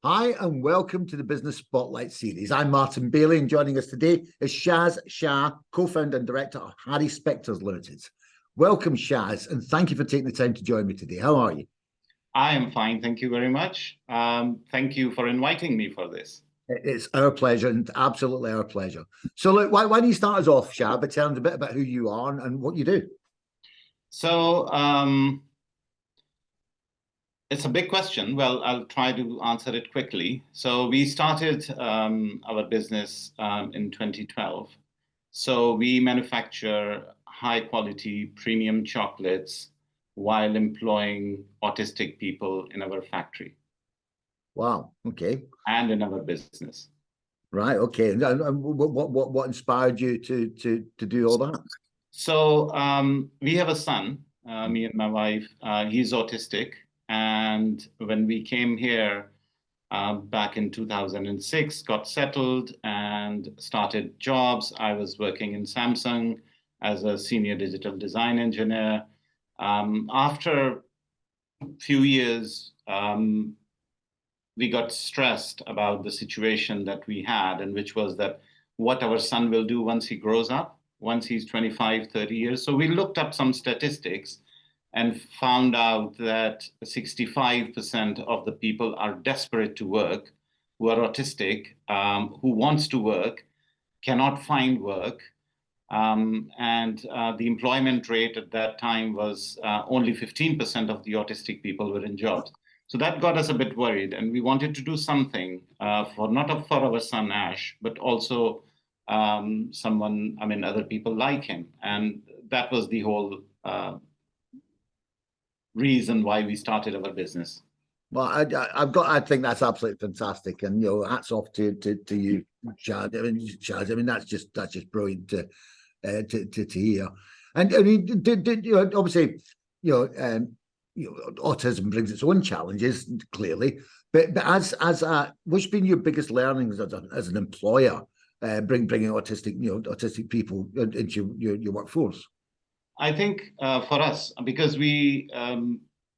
Hi, and welcome to the Business Spotlight series. I'm Martin Bailey, and joining us today is Shaz Shah, co-founder and director of Harry Spector Limited. Welcome, Shaz, and thank you for taking the time to join me today. How are you? I am fine, thank you very much. Thank you for inviting me for this. It's our pleasure, and absolutely our pleasure. So, look, why don't you start us off, Shaz, by telling us a bit about who you are and what you do? So it's a big question. Well, I'll try to answer it quickly. So we started our business in 2012. So we manufacture high quality premium chocolates while employing autistic people in our factory. Wow. Okay. And in our business. Right. Okay. And what inspired you to do all that? So we have a son, me and my wife. He's autistic. And when we came here back in 2006, got settled and started jobs. I was working in Samsung as a senior digital design engineer. After a few years, we got stressed about the situation that we had, and which was that what our son will do once he grows up, once he's 25, 30 years. So we looked up some statistics and found out that 65% of the people are desperate to work, who are autistic, who wants to work, cannot find work. And the employment rate at that time was only 15% of the autistic people were in jobs. So that got us a bit worried, and we wanted to do something for not for our son Ash, but also other people like him. And that was the whole reason why we started our business. Well, I think that's absolutely fantastic, and hats off to you, Shaz. I mean, that's just brilliant to hear. And I mean, obviously, autism brings its own challenges, clearly. But what's been your biggest learnings as an employer, bringing autistic people into your workforce? I think for us, because we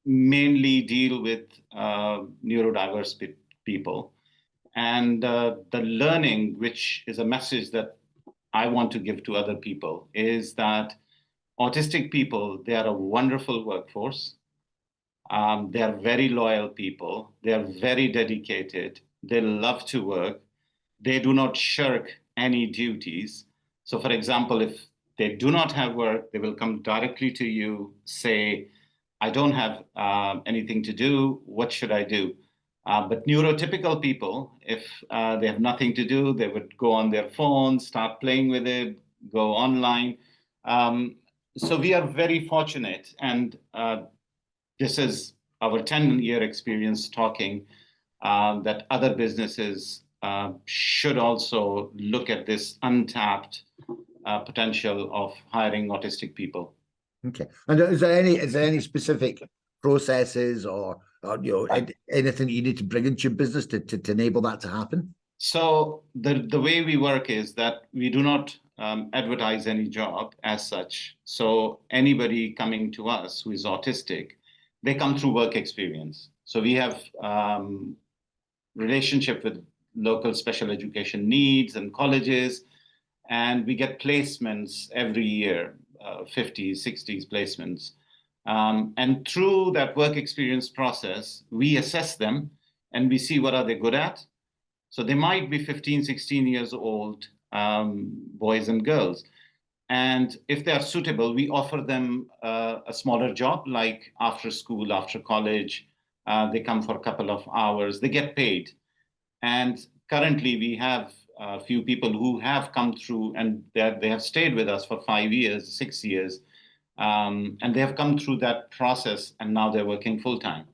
mainly deal with neurodiverse people, and the learning, which is a message that I want to give to other people, is that autistic people, they are a wonderful workforce. They are very loyal people. They are very dedicated. They love to work. They do not shirk any duties. So, for example, if they do not have work, they will come directly to you, say, I don't have anything to do. What should I do? But neurotypical people, if they have nothing to do, they would go on their phone, start playing with it, go online. So we are very fortunate, and this is our 10-year experience talking that other businesses should also look at this untapped potential of hiring autistic people. Okay. And is there any specific processes or anything that you need to bring into your business to enable that to happen? So the way we work is that we do not advertise any job as such. So anybody coming to us who is autistic, they come through work experience. So we have relationship with local special education needs and colleges, and we get placements every year, 50s, 60s placements. And through that work experience process, we assess them and we see what are they good at. So they might be 15, 16 years old, boys and girls. And if they are suitable, we offer them a smaller job, like after school, after college. They come for a couple of hours, they get paid. And currently we have a few people who have come through, and they have stayed with us for 5 years, 6 years. And they have come through that process, and now they're working full time.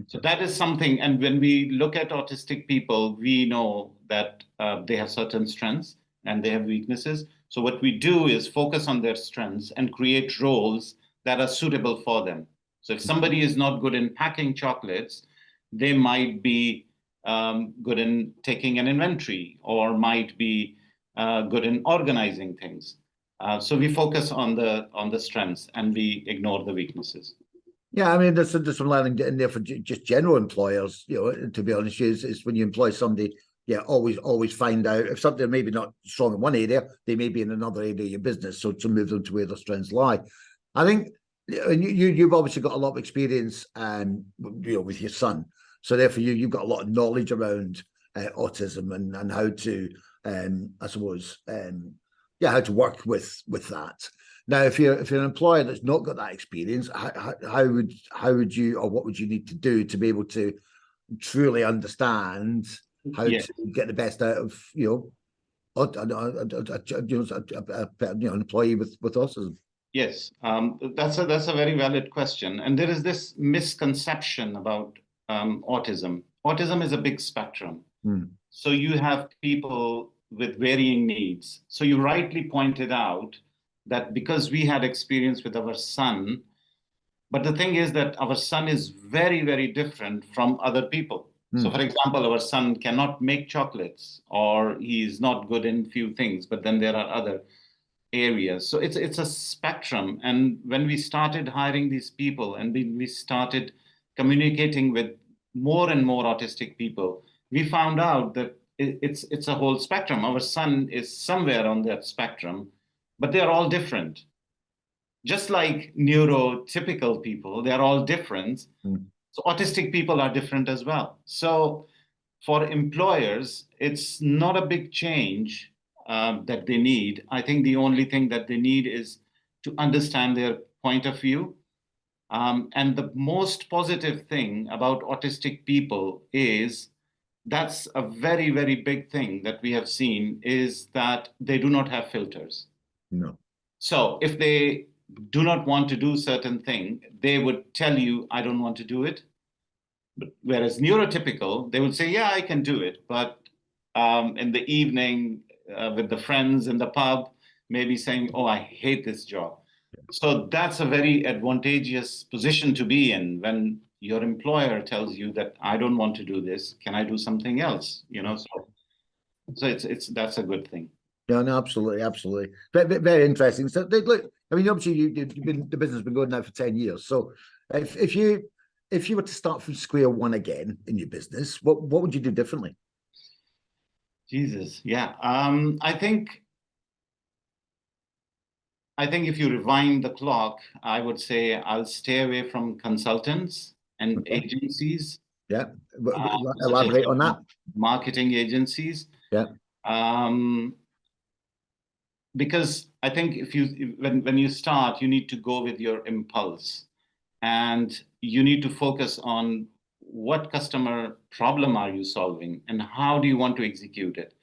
So that is something. And when we look at autistic people, we know that they have certain strengths and they have weaknesses. So what we do is focus on their strengths and create roles that are suitable for them. So if somebody is not good in packing chocolates, they might be good in taking an inventory, or might be good in organizing things. So we focus on the strengths and we ignore the weaknesses. Yeah, I mean, there's some learning in there for just general employers. To be honest, is when you employ somebody, yeah, always find out if something maybe not strong in one area, they may be in another area of your business. So to move them to where their strengths lie. I think, and you've obviously got a lot of experience, with your son. So therefore, you've got a lot of knowledge around autism and how to, I suppose, how to work with that. Now, if you're an employer that's not got that experience, how would you, or what would you need to do to be able to truly understand how Yeah. to get the best out of an employee with autism? Yes, that's a very valid question, and there is this misconception about autism. Autism is a big spectrum. Hmm. So you have people with varying needs. So you rightly pointed out that because we had experience with our son, but the thing is that our son is very, very different from other people. So, Hmm. for example, our son cannot make chocolates, or he's not good in few things, but then there are other areas. So it's a spectrum. And when we started hiring these people and we started communicating with more and more autistic people, we found out that it's a whole spectrum. Our son is somewhere on that spectrum, but they're all different. Just like neurotypical people, they're all different. Hmm. So autistic people are different as well. So for employers, it's not a big change that they need. I think the only thing that they need is to understand their point of view. And the most positive thing about autistic people is that's a very, very big thing that we have seen is that they do not have filters. No. So if they do not want to do certain thing, they would tell you, I don't want to do it. But whereas neurotypical, they would say, yeah, I can do it. But in the evening with the friends in the pub, maybe saying, oh, I hate this job. So that's a very advantageous position to be in when your employer tells you that I don't want to do this. Can I do something else? So it's that's a good thing. No, no, absolutely, absolutely. Very interesting. So, look, I mean, obviously, the business has been going now for 10 years. So, if you were to start from square one again in your business, what would you do differently? Jesus, yeah. I think if you rewind the clock, I would say I'll stay away from consultants and Okay. agencies, Yeah. such as Elaborate on that. marketing agencies, Yeah. um, because I think when you start, you need to go with your impulse, and you need to focus on what customer problem are you solving and how do you want to execute it.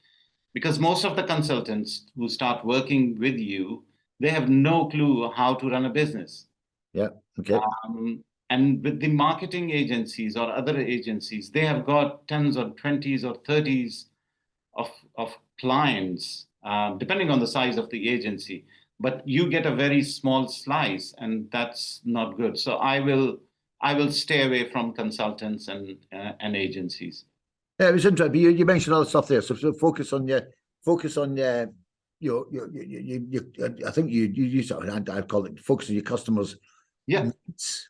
Because most of the consultants who start working with you, they have no clue how to run a business. Yeah. Okay. And with the marketing agencies or other agencies, they have got tens or 20s or 30s of clients, depending on the size of the agency. But you get a very small slice, and that's not good. So I will stay away from consultants and agencies. Yeah, it was interesting. But you mentioned other stuff there. So focus on your. I think you use it. I'd call it focus on your customers' Yeah. needs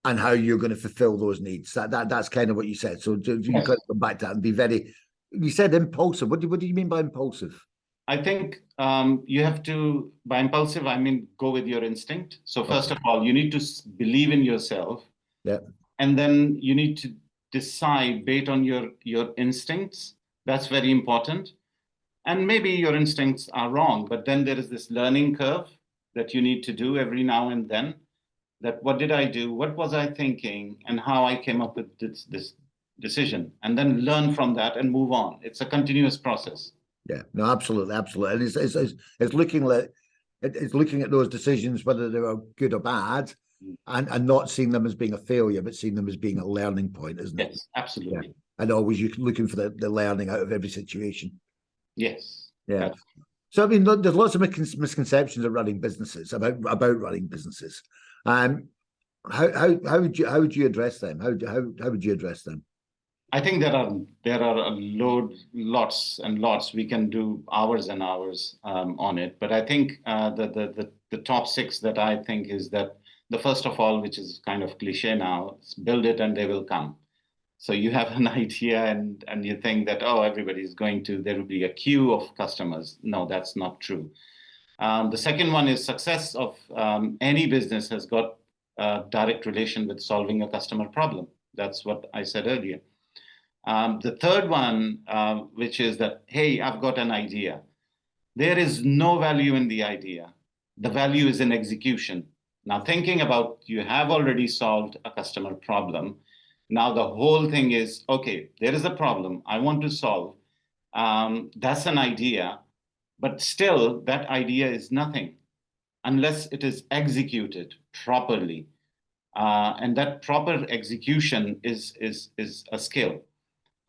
and how you're going to fulfill those needs. That's kind of what you said. So you Yes. got to come back to that and be very. You said impulsive. What do you mean by impulsive? I think you have to, by impulsive, I mean go with your instinct. So first Okay. of all, you need to believe in yourself, Yeah. and then you need to decide based on your instincts. That's very important. And maybe your instincts are wrong, but then there is this learning curve that you need to do every now and then. That what did I do? What was I thinking? And how I came up with this decision, and then learn from that and move on. It's a continuous process. Yeah. No, absolutely, absolutely. And it's looking like it's looking at those decisions, whether they are good or bad, and not seeing them as being a failure, but seeing them as being a learning point, isn't it? Yes, Yeah. absolutely. And always you're looking for the learning out of every situation. Yes. Yeah. That's So I mean, there's lots of misconceptions of running businesses about running businesses. Um, how would you address them? How would you address them? I think there are lots and lots. We can do hours and hours on it. But I think the top six that I think is that the first of all, which is kind of cliche now, is build it and they will come. So you have an idea and you think that, oh, everybody's going to, there will be a queue of customers. No, that's not true. The second one is success of any business has got a direct relation with solving a customer problem. That's what I said earlier. The third one, which is that, hey, I've got an idea. There is no value in the idea. The value is in execution. Now, thinking about you have already solved a customer problem. Now, the whole thing is, okay, there is a problem I want to solve. That's an idea, but still that idea is nothing unless it is executed properly. And that proper execution is a skill.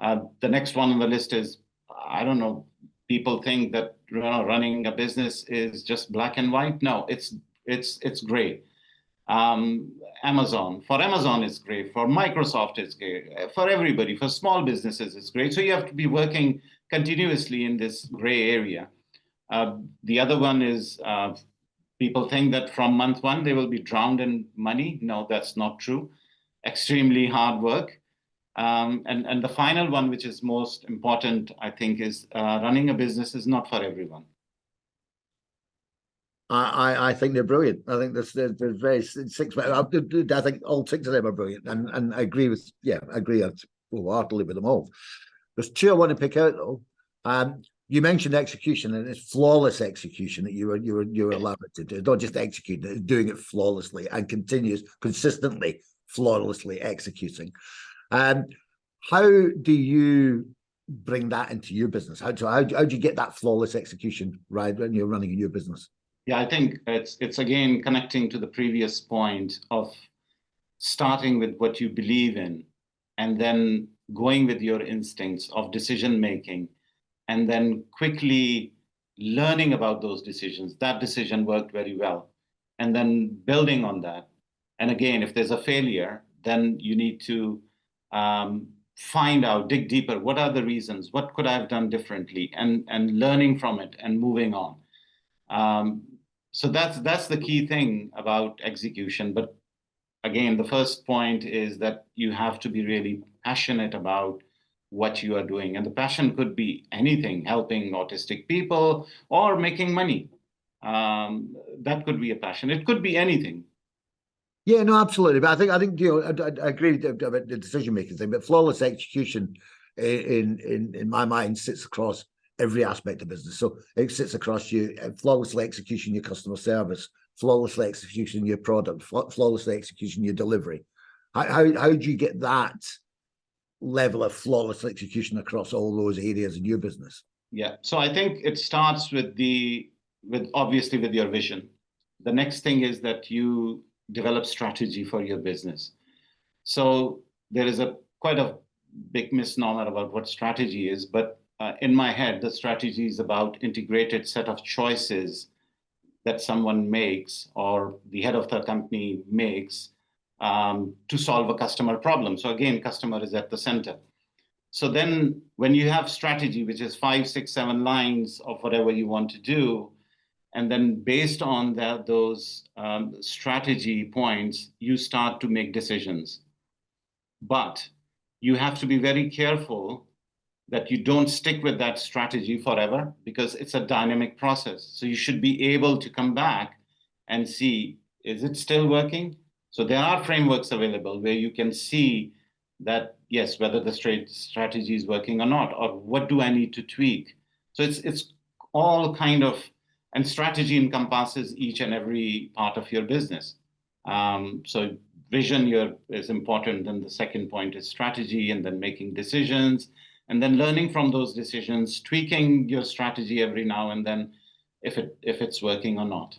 The next one on the list is, I don't know, people think that running a business is just black and white. No, it's gray. Amazon, for Amazon it's great, for Microsoft it's great, for everybody, for small businesses it's great. So you have to be working continuously in this gray area. The other one is people think that from month one they will be drowned in money. No, that's not true. Extremely hard work. And the final one, which is most important, I think, is running a business is not for everyone. I think they're brilliant. I think they're very six. I think all six of them are brilliant, and I agree with I agree wholeheartedly with them all. There's two I want to pick out though. You mentioned execution, and it's flawless execution that you were elaborate to do. Not just executing it, doing it flawlessly and consistently, flawlessly executing. How do you bring that into your business? How do you get that flawless execution right when you're running your business? Yeah, I think it's again connecting to the previous point of starting with what you believe in and then going with your instincts of decision making and then quickly learning about those decisions. That decision worked very well. And then building on that. And again, if there's a failure, then you need to find out, dig deeper. What are the reasons? What could I have done differently? And learning from it and moving on. So that's the key thing about execution. But again, the first point is that you have to be really passionate about what you are doing. And the passion could be anything, helping autistic people or making money. That could be a passion. It could be anything. Yeah, no, absolutely. But I think I agree with about the decision making thing. But flawless execution, in my mind, sits across every aspect of business. So it sits across you, flawlessly execution your customer service, flawlessly execution your product, flawlessly execution your delivery. How do you get that level of flawless execution across all those areas in your business? Yeah. So I think it starts with obviously with your vision. The next thing is that you develop strategy for your business. So there is quite a big misnomer about what strategy is, but in my head, the strategy is about integrated set of choices that someone makes or the head of the company makes to solve a customer problem. So again, customer is at the center. So then when you have strategy, which is 5, 6, 7 lines of whatever you want to do, and then based on those strategy points, you start to make decisions. But you have to be very careful that you don't stick with that strategy forever because it's a dynamic process. So you should be able to come back and see, is it still working? So there are frameworks available where you can see that, yes, whether the strategy is working or not, or what do I need to tweak? So it's all kind of, and strategy encompasses each and every part of your business. So vision here is important. Then the second point is strategy, and then making decisions, and then learning from those decisions, tweaking your strategy every now and then, if it's working or not.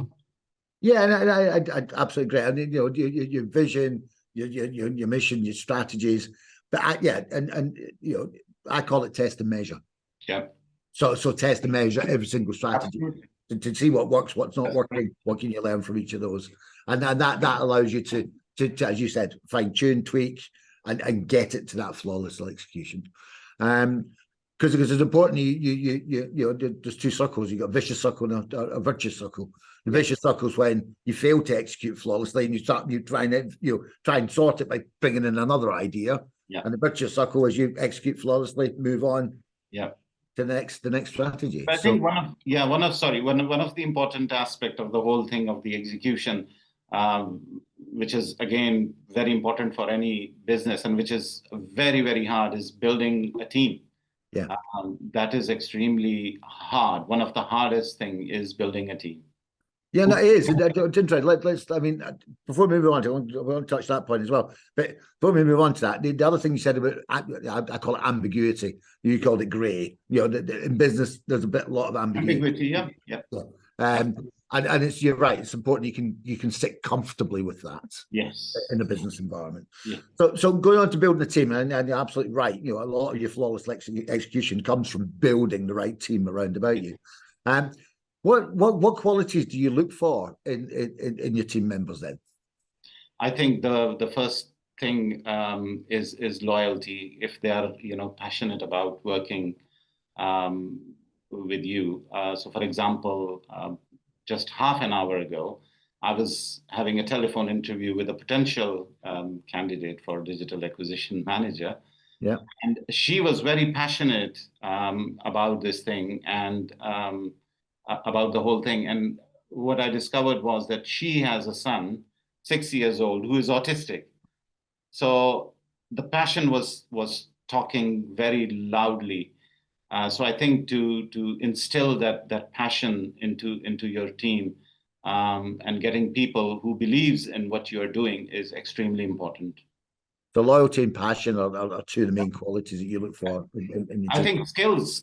Yeah, and I absolutely agree. I mean, your vision, your mission, your strategies, but and I call it test and measure. Yeah. So test and measure every single strategy to see what works, what's not working, what can you learn from each of those, and that allows you to as you said, fine tune, tweak, and get it to that flawless execution. because it's important. There's two circles. You got a vicious circle and a virtuous circle. The vicious circle is when you fail to execute flawlessly, and you try and sort it by bringing in another idea. Yeah. And the virtuous circle is you execute flawlessly, move on. Yeah. To the next strategy. I think one of the important aspect of the whole thing of the execution, which is again very important for any business and which is very, very hard, is building a team. Yeah. That is extremely hard. One of the hardest thing is building a team. Yeah, no, it is. It's interesting. Let's. I mean, before we move on, I want to touch that point as well. But before we move on to that, the other thing you said about, I call it ambiguity. You called it grey. In business, there's a lot of ambiguity. Yeah. And it's, you're right. It's important you can sit comfortably with that. Yes. In a business environment. Yeah. So going on to building a team, and you're absolutely right. A lot of your flawless execution comes from building the right team around about you. What qualities do you look for in your team members then? I think the first thing is loyalty. If they are passionate about working with you. So for example, just half an hour ago, I was having a telephone interview with a potential candidate for digital acquisition manager. Yeah. And she was very passionate about this thing and about the whole thing. And what I discovered was that she has a son, 6 years old, who is autistic. So the passion was talking very loudly. So I think to instill that passion into your team and getting people who believes in what you are doing is extremely important. The loyalty and passion are two of the main qualities that you look for in your team. I think skills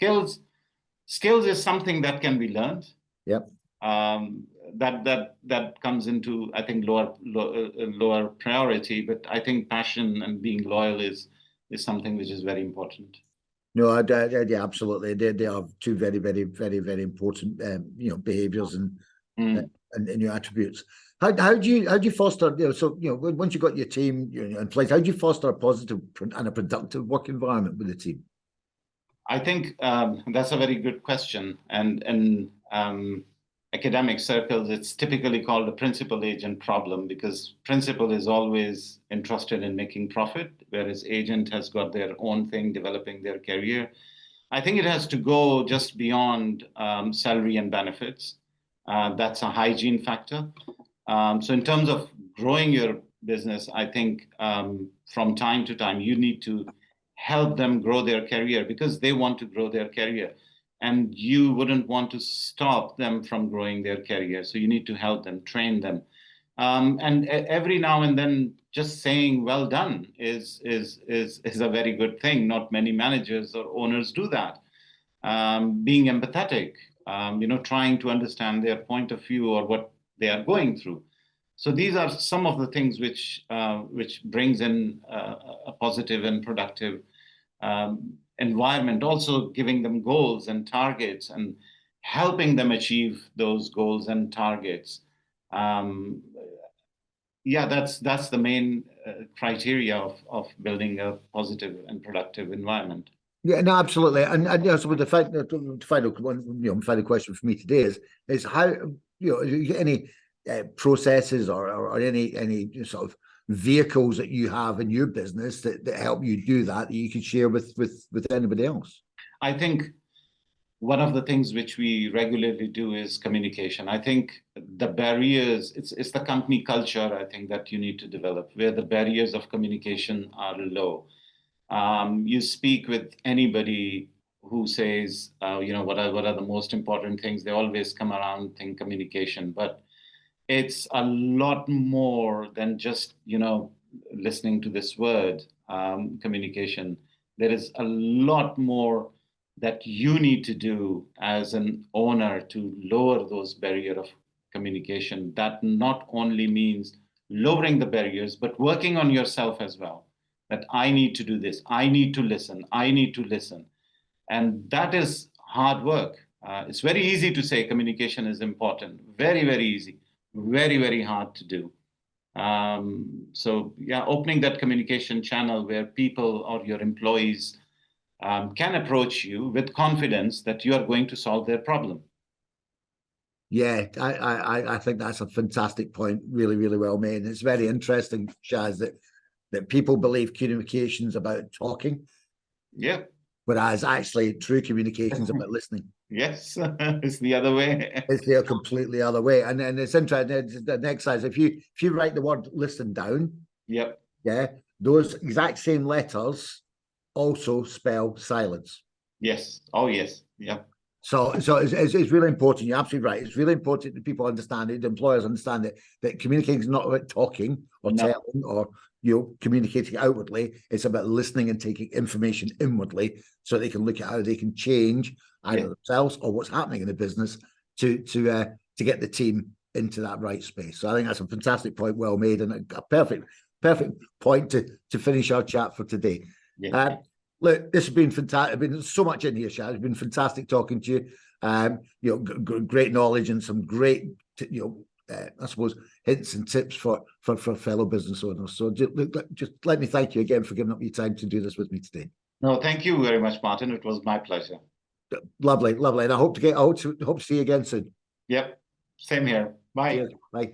is something that can be learned. Yep. That comes into, I think, lower priority, but I think passion and being loyal is something which is very important. No, yeah, absolutely. They are two very, very, very, very important, behaviors and your attributes. How do you foster? Once you got your team in place, how do you foster a positive and a productive work environment with the team? I think that's a very good question, and in academic circles, it's typically called the principal agent problem, because principal is always interested in making profit, whereas agent has got their own thing, developing their career. I think it has to go just beyond salary and benefits. That's a hygiene factor. So in terms of growing your business, I think from time to time, you need to help them grow their career because they want to grow their career. And you wouldn't want to stop them from growing their career. So you need to help them, train them. And every now and then, just saying well done is a very good thing. Not many managers or owners do that. Being empathetic, trying to understand their point of view or what they are going through. So these are some of the things which brings in a positive and productive environment. Also giving them goals and targets and helping them achieve those goals and targets. That's the main criteria of building a positive and productive environment. Yeah, no, absolutely. And so the final question for me today is how you get any processes or any sort of vehicles that you have in your business that help you do that you could share with anybody else? I think one of the things which we regularly do is communication. I think the barriers, it's the company culture, I think, that you need to develop, where the barriers of communication are low. You speak with anybody who says, what are the most important things? They always come around think communication, but it's a lot more than just, listening to this word, communication. There is a lot more that you need to do as an owner to lower those barriers of communication. That not only means lowering the barriers, but working on yourself as well. That I need to do this. I need to listen. I need to listen. And that is hard work. It's very easy to say communication is important. Very, very easy. Very, very hard to do. Opening that communication channel where people or your employees can approach you with confidence that you are going to solve their problem. Yeah, I think that's a fantastic point. Really, really well made. It's very interesting, Shaz, that people believe communication is about talking, Yeah. whereas actually true communication is about listening. Yes, it's the other way. It's the completely other way. And then it's interesting. It's the next exercise. If you write the word listen down, Yep. yeah, those exact same letters also spell silence. Yes. Oh, yes. Yep. So it's really important. You're absolutely right. It's really important that people understand it, employers understand it, that communicating is not about talking or No. telling or communicating outwardly. It's about listening and taking information inwardly so they can look at how they can change either themselves or what's happening in the business to get the team into that right space. So I think that's a fantastic point, well made, and a perfect point to finish our chat for today. Yeah. Look, this has been fantastic. There's been so much in here, Shaz. It's been fantastic talking to you. Great knowledge and some great, I suppose, hints and tips for fellow business owners. So just let me thank you again for giving up your time to do this with me today. No, thank you very much, Martin. It was my pleasure. Lovely, and I hope to see you again soon. Yep. Same here. Bye. Cheers. Bye.